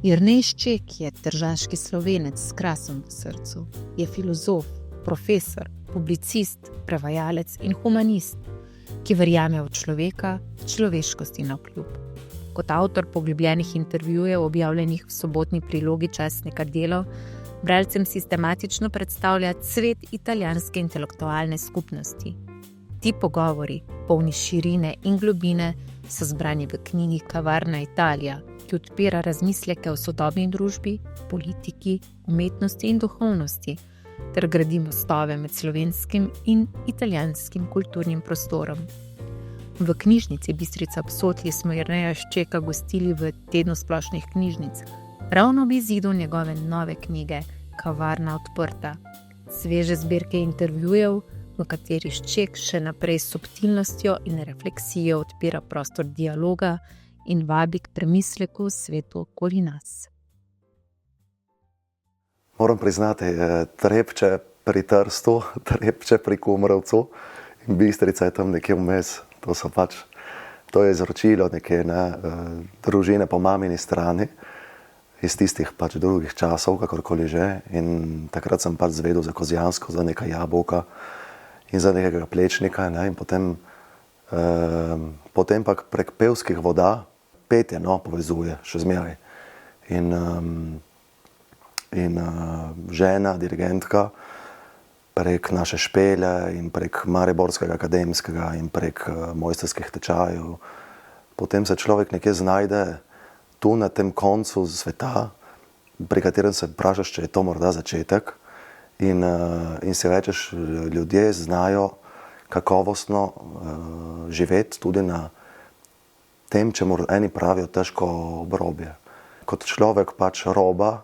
Jernej Šček je tržaški Slovenec s krasom v srcu. Je filozof, profesor, publicist, prevajalec in humanist, ki verjame v človeka, v človeškosti navkljub. Kot avtor poglobljenih intervjujev objavljenih v sobotni prilogi časnika Delo, bralcem sistematično predstavlja cvet italijanske intelektualne skupnosti. Ti pogovori, polni širine in globine, so zbrani v knjigi Kavarna Italija, ki odpira razmisleke o sodobni družbi, politiki, umetnosti in duhovnosti, ter gradi mostove med slovenskim in italijanskim kulturnim prostorom. V knjižnici Bistrica ob Sotli smo Jerneja Ščeka gostili v tednu splošnih knjižnic, ravno ob izidu njegove nove knjige Kavarna odprta, sveže zbirke intervjujev, v kateri Šček še naprej s subtilnostjo in refleksijo odpira prostor dialoga in vabi k premisleku o svetu okoli nas. Moram priznati, Trepče pri Trstu, Trepče pri Kumrovcu in Bistrica je tam nekje vmes. To je izročilo neke družine po mamini strani, iz tistih drugih časov, kakorkoli že. In takrat sem zvedel za Kozjansko, za neka jabolka in za nekega plečnika. In potem pa prek pevskih voda petje povezuje še zmeraj. In žena, dirigentka, prek naše Špele in prek Mariborskega akademskega in prek mojstrskih tečajev. Potem se človek nekje znajde tu na tem koncu sveta, pri katerem se vprašaš, če je to morda začetek. In si rečeš, ljudje znajo kakovostno živeti tudi na tem, čemu eni pravijo težko obrobje. Kot človek roba,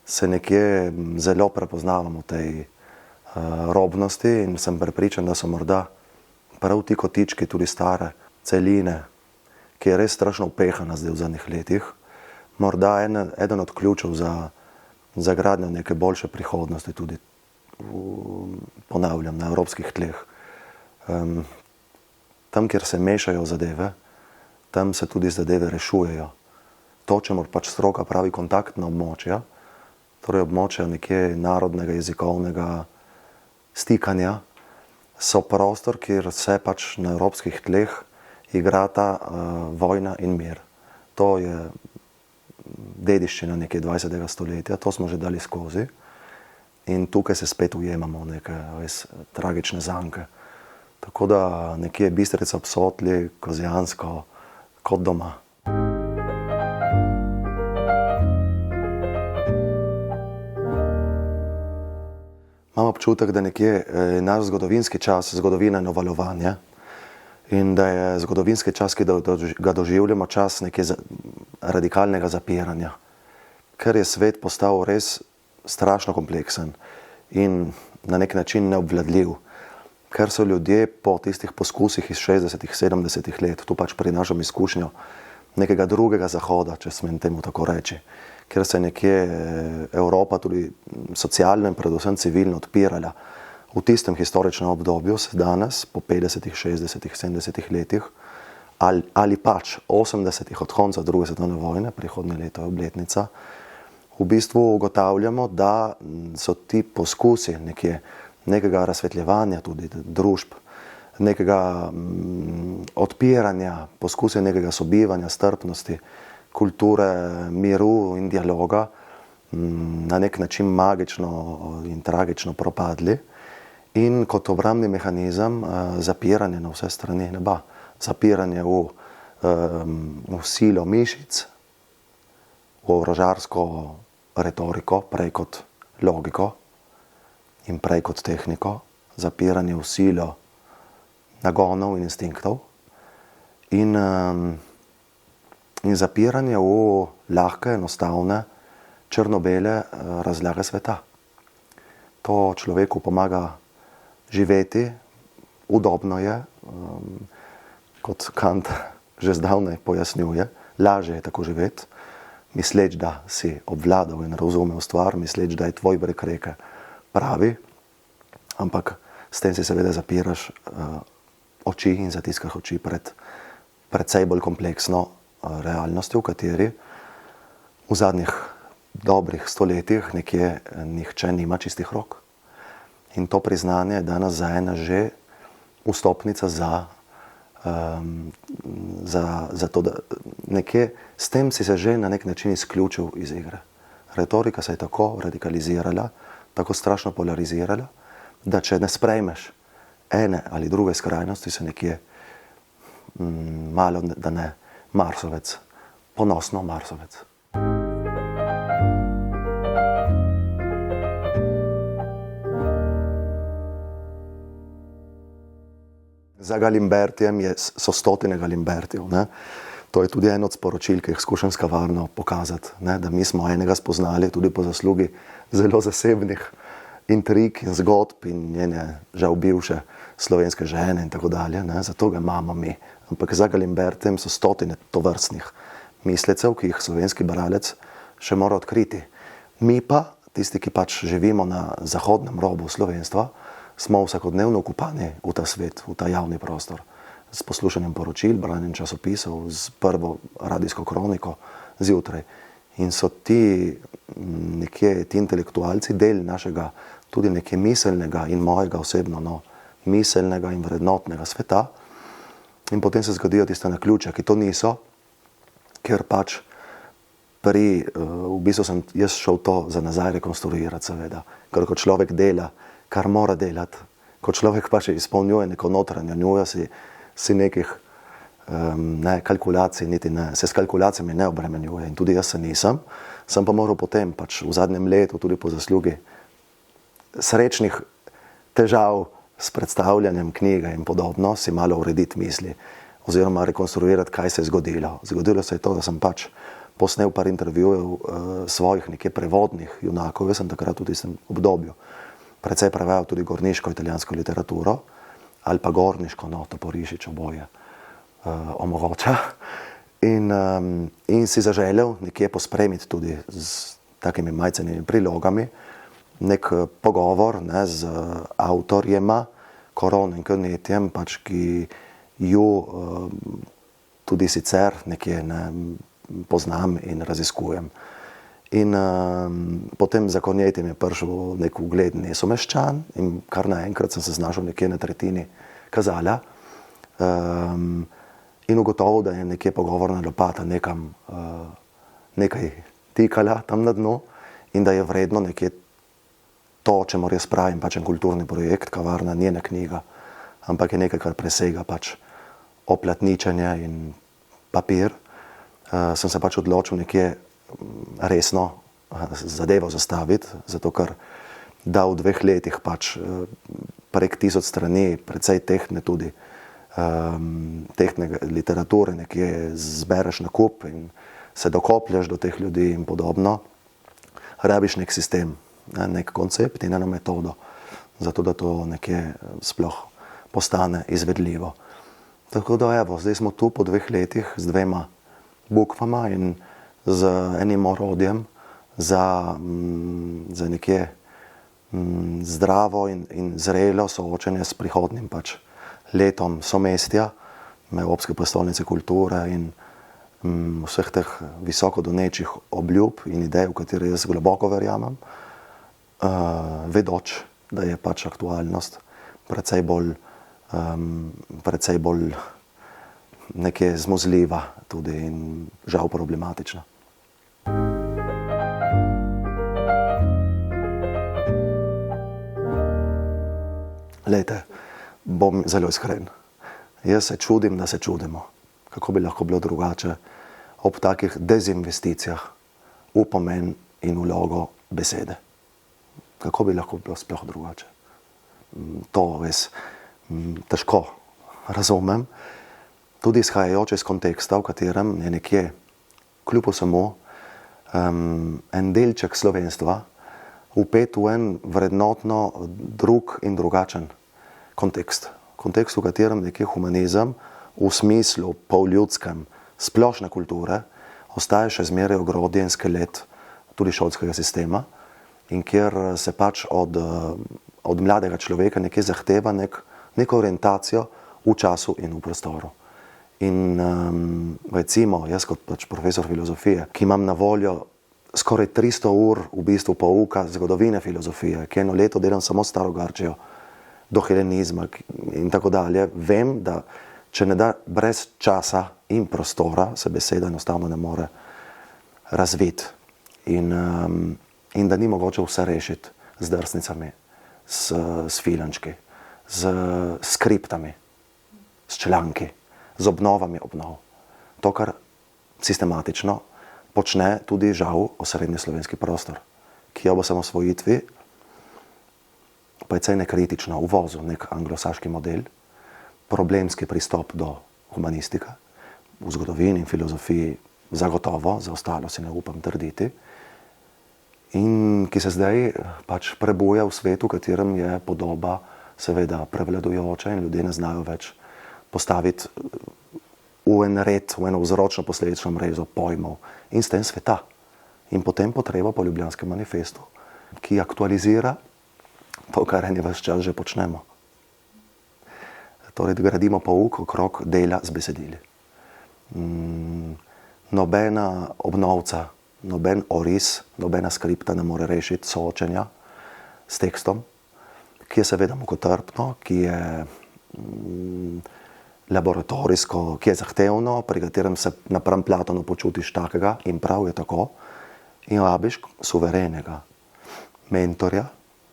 se nekje zelo prepoznavam v tej robnosti in sem prepričan, da so morda prav ti kotički tudi stare celine, ki je res strašno upehana zdaj v zadnjih letih, morda eden od ključev za gradnjo neke boljše prihodnosti tudi, ponavljam, na evropskih tleh. Tam, kjer se mešajo zadeve, tam se tudi zadeve rešujejo. To, čemu stroka pravi kontaktna območja, torej območja nekje narodnega, jezikovnega stikanja, so prostor, kjer se na evropskih tleh igrata vojna in mir. To je dediščina nekje 20. stoletja, to smo že dali skozi. In tukaj se spet ujemamo v neke res tragične zanke. Tako da nekje Bistrica ob Sotli, Kozjansko, kot doma. Imam občutek, da nekje je naš zgodovinski čas, zgodovina novalovanja in da je zgodovinski čas, ki ga doživljamo, čas nekje radikalnega zapiranja. Ker je svet postal res strašno kompleksen in na nek način neobvladljiv. Ker so ljudje po tistih poskusih iz 60-ih, 70-ih let, tu prinašam izkušnjo nekega drugega zahoda, če smem temu tako reči, ker se nekje Evropa tudi socialno in predvsem civilno odpirala. V tistem historičnem obdobju se danes, po 50-ih, 60-ih, 70-ih letih, ali 80-ih od konca druge svetovne vojne, prihodnje leto je obletnica, v bistvu ugotavljamo, da so ti poskusi nekega razsvetljevanja tudi družb, nekega odpiranja, poskusi nekega sobivanja, strpnosti, kulture, miru in dialoga na nek način magično in tragično propadli in kot obrambni mehanizem zapiranje na vse strani neba, zapiranje v silo mišic, v orožarsko retoriko, prej kot logiko in prej kot tehniko, zapiranje v silo nagonov in instinktov in zapiranje v lahke, enostavne, črno-bele razlage sveta. To človeku pomaga živeti, udobno je, kot Kant že zdavnaj pojasnjuje, lažje je tako živeti, misleč, da si obvladal in razumel stvar, misleč, da je tvoj breg reke pravi, ampak s tem si seveda zapiraš oči in zatiskaš oči pred precej bolj kompleksno realnostjo, v kateri v zadnjih dobrih stoletjih nekje nihče nima čistih rok. In to priznanje je danes za ena že vstopnica za to, da nekje s tem si se že na nek način izključil iz igre. Retorika se je tako radikalizirala, tako strašno polarizirala, da če ne sprejmeš ene ali druge skrajnosti, se nekje malo da ne marsovec, ponosno marsovec. Za Galimbertijem so stotine Galimbertijev. To je tudi eno od sporočil, ki jih skušam skavarno pokazati, da mi smo enega spoznali tudi po zaslugi zelo zasebnih intrig in zgodb in njene žal bivše slovenske žene in tako dalje. Zato ga imamo mi. Ampak za Galimbertijem so stotine tovrstnih mislecev, ki jih slovenski bralec še mora odkriti. Mi pa, tisti, ki pač živimo na zahodnem robu slovenstva, smo vsakodnevno okupani v ta svet, v ta javni prostor. S poslušanjem poročil, branjem časopisov, z prvo radijsko kroniko zjutraj. In so ti intelektualci del našega tudi nekje miselnega in mojega osebno miselnega in vrednotnega sveta. In potem se zgodijo tiste naključja, ki to niso, ker pač v bistvu sem jaz šel to za nazaj rekonstruirati seveda. Ker ko človek dela, kar mora delati, ko človek pač izpolnjuje neko notranjo njujo, si nekih kalkulacij, niti ne, se s kalkulacijami ne obremenjuje in tudi jaz se nisem. Sem pa moral potem pač v zadnjem letu, tudi po zaslugi srečnih težav s predstavljanjem knjige in podobno, si malo urediti misli oziroma rekonstruirati, kaj se je zgodilo. Zgodilo se je to, da sem pač posnel par intervjujev svojih nekje prevodnih junakov. Jaz sem takrat tudi v obdobju precej prevajal tudi gorniško italijansko literaturo ali pa gorniško, Toporišič oboje omogoča. In si zaželel nekje pospremiti tudi z takimi majcenimi prilogami nek pogovor z avtorjema, Korono in Kornetjem, pač ki ju tudi sicer nekje poznam in raziskujem. In potem za Kornetjem je prišel nek ugledni someščan in kar naenkrat sem se znašel nekje na tretjini kazala in ugotovil, da je nekje pogovorna lopata nekaj tikala tam na dnu in da je vredno nekje to, čemur jaz pravim, pač en kulturni projekt, kavarna, njena knjiga, ampak je nekaj, kar presega pač oplatničenje in papir. Sem se pač odločil nekje resno zadevo zastaviti, zato ker da v 2 letih pač prek 1000 strani, precej tehtne tudi, tehtne literature nekje zbereš na kup in se dokoplješ do teh ljudi in podobno. Rabiš nek sistem, nek koncept in eno metodo, zato da to nekje sploh postane izvedljivo. Tako da evo, zdaj smo tu po 2 letih z 2 bukvama in z enim orodjem za nekje zdravo in zrelo soočenje s prihodnim pač letom somestja, Evropske prestolnice kulture in vseh teh visoko donečih obljub in idej, v katere jaz globoko verjamem, vedoč, da je pač aktualnost precej bolj nekje zmozljiva tudi in žal problematična. Glejte, bom zelo iskren. Jaz se čudim, da se čudimo. Kako bi lahko bilo drugače ob takih dezinvesticijah v pomen in vlogo besede? Kako bi lahko bilo sploh drugače? To res težko razumem. Tudi izhajajoče iz konteksta, v katerem je nekje, kljub vsemu, en delček slovenstva vpet v en vrednotno drug in drugačen kontekst. Kontekst, v katerem nekje humanizem v smislu polljudskem splošne kulture ostaja še zmeraj ogrodje in skelet tudi šolskega sistema in kjer se pač od mladega človeka nekje zahteva neko orientacijo v času in v prostoru. In recimo, jaz kot pač profesor filozofije, ki imam na voljo skoraj 300 ur v bistvu pouka zgodovine filozofije, ki eno leto delam samo staro Grčijo, do helenizma in tako dalje. Vem, da če ne da brez časa in prostora, se beseda enostavno ne more razviti. In da ni mogoče vse rešiti z drsnicami, s filančki, z skriptami, s članki, z obnovami obnov. To, kar sistematično počne tudi žal osrednji slovenski prostor, ki je ob osamosvojitvi precej nekritično uvozil nek anglosaški model, problemski pristop do humanistika, v zgodovini in filozofiji zagotovo, za ostalo si ne upam trditi, in ki se zdaj pač prebuja v svetu, v katerem je podoba seveda prevladujoča in ljudje ne znajo več postaviti v en red, v eno vzročno posledično mrežo pojmov in s tem sveta. In potem potreba po Ljubljanskem manifestu, ki aktualizira to, kar eni ves čas že počnemo. Torej, gradimo pouk okrog dela z besedili. Nobena obnovca, noben oris, nobena skripta ne more rešiti soočenja s tekstom, ki je seveda mukotrpno, ki je laboratorijsko, ki je zahtevno, pri katerem se napram Platonu počutiš takega in prav je tako, in rabiš suverenega mentorja,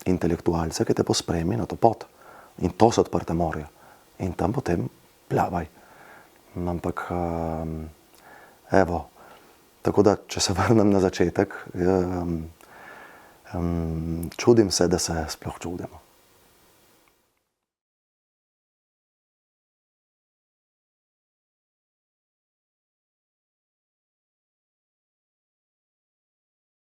intelektualca, ki te pospremi na to pot. In to so odprta morja. In tam potem plavaj. Ampak, evo, tako da, če se vrnem na začetek, čudim se, da se sploh čudimo.